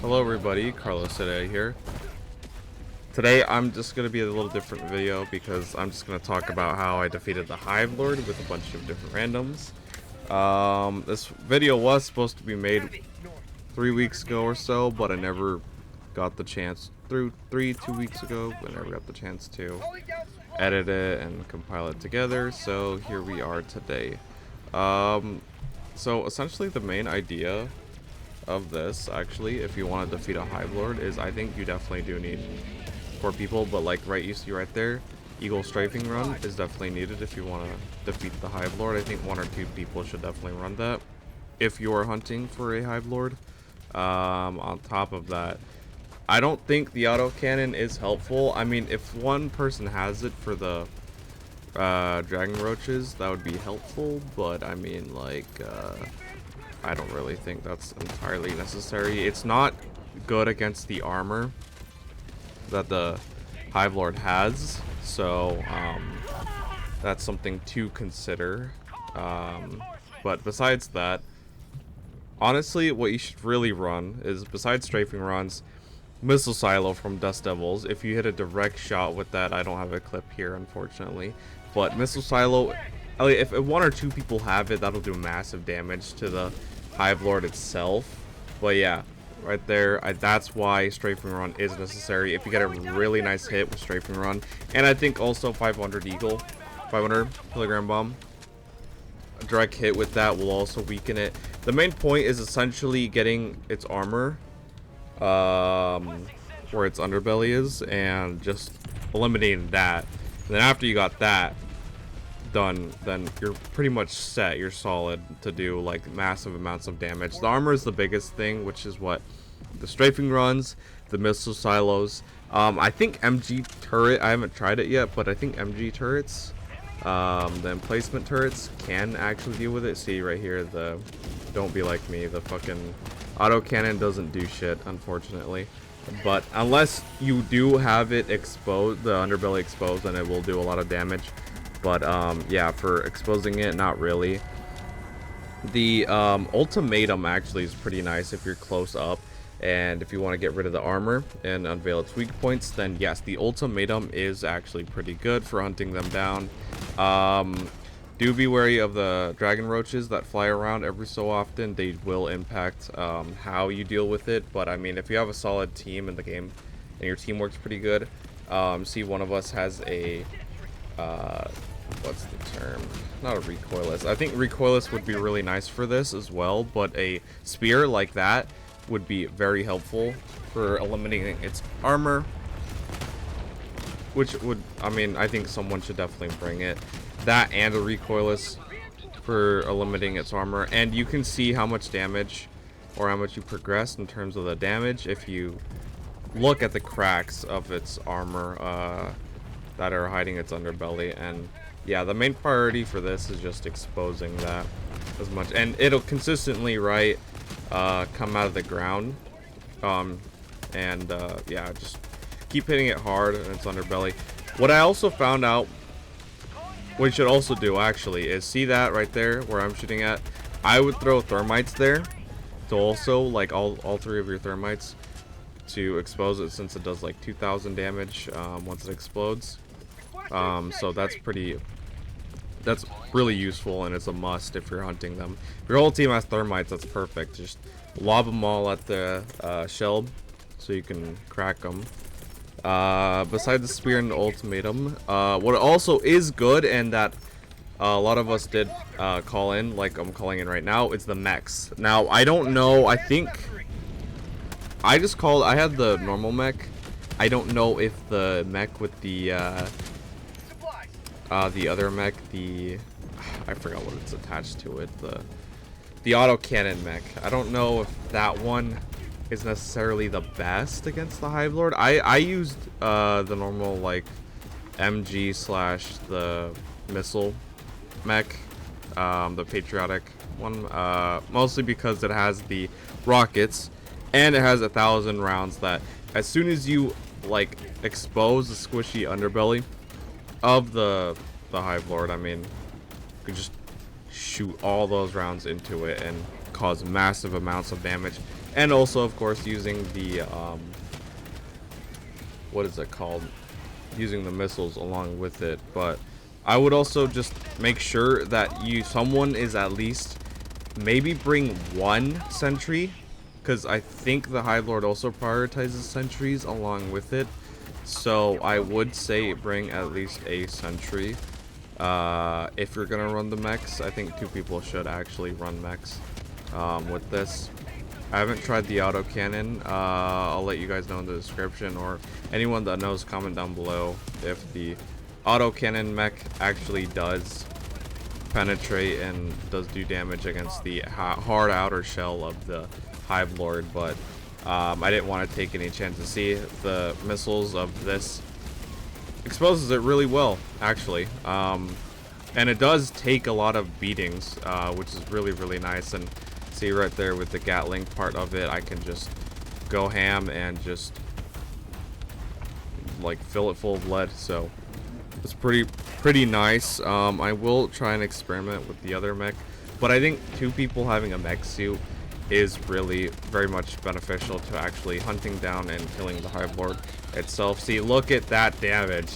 Hello everybody, Carlos today here. Today I'm just going to be a little different video because I'm just going to talk about how I defeated the Hive Lord with a bunch of different randoms. This video was supposed to be made 3 weeks ago or so, but I never got the chance, 2 weeks ago, I never got the chance to edit it and compile it together, so here we are today. So essentially the main idea of this, actually, if you want to defeat a Hive Lord, is I think you definitely do need 4 people, but like you see right there, Eagle Strafing Run is definitely needed if you want to defeat the Hive Lord. I think 1 or 2 people should definitely run that if you're hunting for a Hive Lord. On top of that, I don't think the autocannon is helpful. I mean, if 1 person has it for the dragon roaches, that would be helpful, but I mean, like, I don't really think that's entirely necessary. It's not good against the armor that the Hive Lord has, so that's something to consider. But besides that, honestly, what you should really run is, besides strafing runs, Missile Silo from Dust Devils. If you hit a direct shot with that, I don't have a clip here, unfortunately, but Missile Silo, if 1 or 2 people have it, that'll do massive damage to the Hive Lord itself. But yeah, right there, that's why strafing run is necessary if you get a really nice hit with strafing run. And I think also 500 Eagle, 500 kilogram bomb, a direct hit with that will also weaken it. The main point is essentially getting its armor where its underbelly is, and just eliminating that. And then after you got that done, then you're pretty much set, you're solid to do like massive amounts of damage. The armor is the biggest thing, which is what the strafing runs, the missile silos, I think MG turret, I haven't tried it yet, but I think MG turrets, the emplacement turrets can actually deal with it. See right here, the don't be like me, the fucking autocannon doesn't do shit, unfortunately. But unless you do have it exposed, the underbelly exposed, then it will do a lot of damage. But yeah, for exposing it, not really. The ultimatum actually is pretty nice if you're close up, and if you want to get rid of the armor and unveil its weak points, then yes, the ultimatum is actually pretty good for hunting them down. Do be wary of the dragon roaches that fly around every so often. They will impact how you deal with it, but I mean, if you have a solid team in the game and your team works pretty good, see, one of us has a what's the term? Not a recoilless. I think recoilless would be really nice for this as well, but a spear like that would be very helpful for eliminating its armor, which would, I mean, I think someone should definitely bring it. That and a recoilless for eliminating its armor, and you can see how much damage or how much you progress in terms of the damage if you look at the cracks of its armor that are hiding its underbelly. And yeah, the main priority for this is just exposing that as much, and it'll consistently come out of the ground, yeah, just keep hitting it hard in its underbelly. What I also found out, what you should also do actually, is see that right there where I'm shooting at, I would throw thermites there to also, like, all 3 of your thermites to expose it, since it does like 2,000 damage once it explodes. So that's really useful, and it's a must if you're hunting them. If your whole team has thermites, that's perfect. Just lob them all at the shell so you can crack them. Besides the spear and the ultimatum, what also is good, and that a lot of us did call in, like I'm calling in right now, is the mechs. Now, I don't know, I think I had the normal mech. I don't know if the mech with the other mech, I forgot what it's attached to it, the autocannon mech, I don't know if that one is necessarily the best against the Hive Lord. I used the normal, like, MG slash the missile mech, the patriotic one, mostly because it has the rockets and it has 1,000 rounds that as soon as you, like, expose the squishy underbelly of the Hive Lord, I mean, you could just shoot all those rounds into it and cause massive amounts of damage. And also, of course, using the what is it called? Using the missiles along with it. But I would also just make sure that someone is at least maybe bring one sentry, because I think the Hive Lord also prioritizes sentries along with it. So I would say bring at least a sentry. If you're gonna run the mechs, I think 2 people should actually run mechs with this. I haven't tried the autocannon. I'll let you guys know in the description, or anyone that knows, comment down below if the autocannon mech actually does penetrate and does do damage against the hard outer shell of the Hive Lord. But I didn't want to take any chances. See, the missiles of this exposes it really well, actually. And it does take a lot of beatings, which is really nice. And see right there with the Gatling part of it, I can just go ham and just like fill it full of lead. So it's pretty nice. I will try and experiment with the other mech, but I think 2 people having a mech suit is really very much beneficial to actually hunting down and killing the Hive Lord itself. See, look at that damage.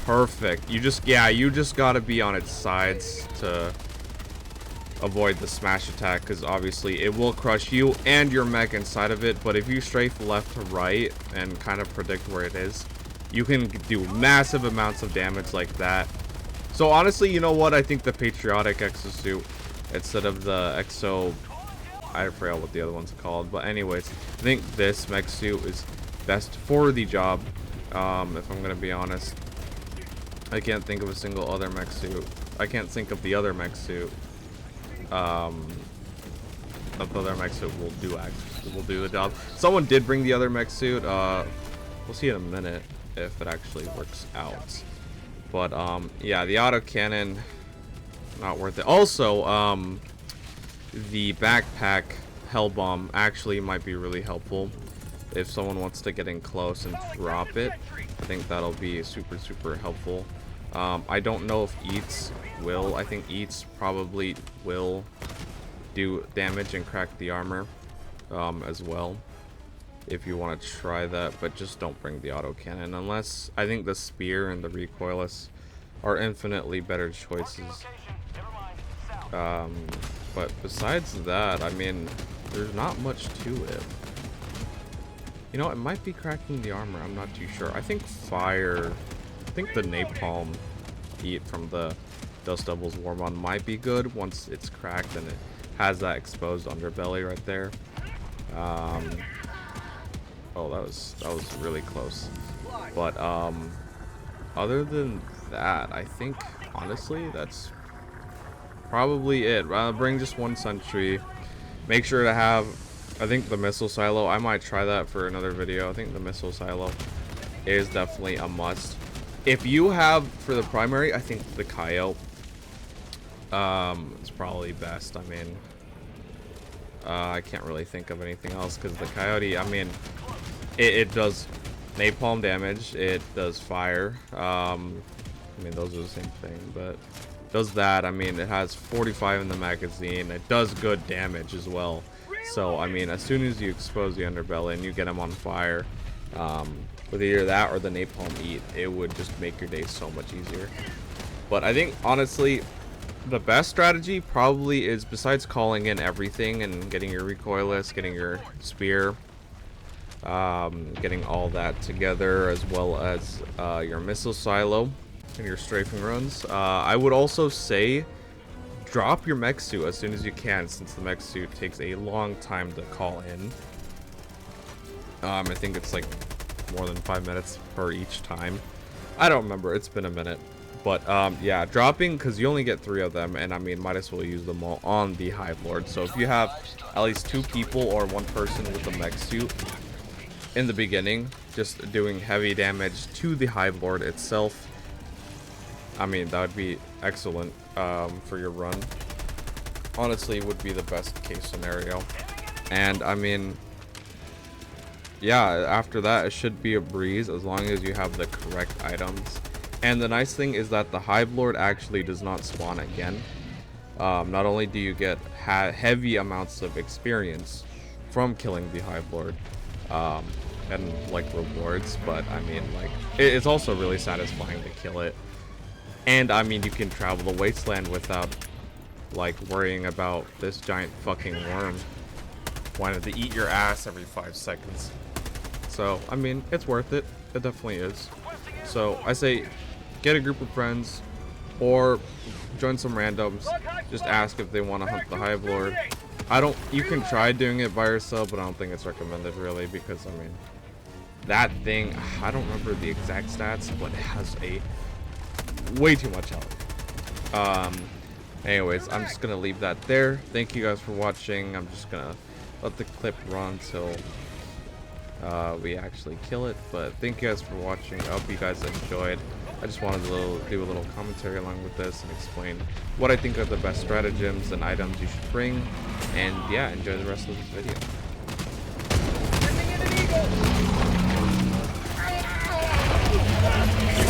Perfect. You just gotta be on its sides to avoid the smash attack, because obviously it will crush you and your mech inside of it. But if you strafe left to right and kind of predict where it is, you can do massive amounts of damage like that. So honestly, you know what? I think the patriotic exosuit instead of the exo, I forgot what the other one's called, but anyways, I think this mech suit is best for the job. If I'm gonna be honest, I can't think of a single other mech suit. I can't think of the other mech suit. The other mech suit will do the job. Someone did bring the other mech suit. We'll see in a minute if it actually works out. But yeah, the autocannon, not worth it. Also, the backpack hell bomb actually might be really helpful if someone wants to get in close and drop it. I think that'll be super helpful. I don't know if Eats will. I think Eats probably will do damage and crack the armor as well, if you want to try that. But just don't bring the autocannon, unless I think the spear and the recoilless are infinitely better choices. But besides that, I mean, there's not much to it. You know, it might be cracking the armor. I'm not too sure. I think fire. I think the napalm heat from the Dust Devils Warmon might be good once it's cracked and it has that exposed underbelly right there. Oh, that was really close. But other than that, I think honestly that's probably it. Bring just one sentry. Make sure to have, I think, the missile silo. I might try that for another video. I think the missile silo is definitely a must. If you have, for the primary, I think the coyote it's probably best. I mean, I can't really think of anything else, because the coyote, I mean, it does napalm damage, it does fire. I mean, those are the same thing, but does that. I mean, it has 45 in the magazine. It does good damage as well. So I mean, as soon as you expose the underbelly and you get them on fire, with either that or the napalm eat, it would just make your day so much easier. But I think honestly the best strategy probably is, besides calling in everything and getting your recoilless, getting your spear, getting all that together, as well as your missile silo and your strafing runs, I would also say drop your mech suit as soon as you can, since the mech suit takes a long time to call in. I think it's like more than 5 minutes per each time. I don't remember, it's been a minute. But yeah, dropping, because you only get 3 of them, and I mean, might as well use them all on the Hive Lord. So if you have at least 2 people or 1 person with a mech suit in the beginning, just doing heavy damage to the Hive Lord itself, I mean, that would be excellent for your run. Honestly, would be the best case scenario. And I mean, yeah, after that it should be a breeze, as long as you have the correct items. And the nice thing is that the Hive Lord actually does not spawn again. Not only do you get heavy amounts of experience from killing the Hive Lord, um, and like rewards, but I mean, like, it's also really satisfying to kill it. And I mean, you can travel the wasteland without like worrying about this giant fucking worm wanting to eat your ass every 5 seconds. So I mean, it's worth it. It definitely is. So I say get a group of friends or join some randoms. Just ask if they want to hunt the Hive Lord. You can try doing it by yourself, but I don't think it's recommended really, because I mean, that thing, I don't remember the exact stats, but it has a way too much health. Anyways, I'm just gonna leave that there. Thank you guys for watching. I'm just gonna let the clip run till we actually kill it, but thank you guys for watching. I hope you guys enjoyed. I just wanted to do a little commentary along with this and explain what I think are the best stratagems and items you should bring, and yeah, enjoy the rest of this video. Sending in an eagle!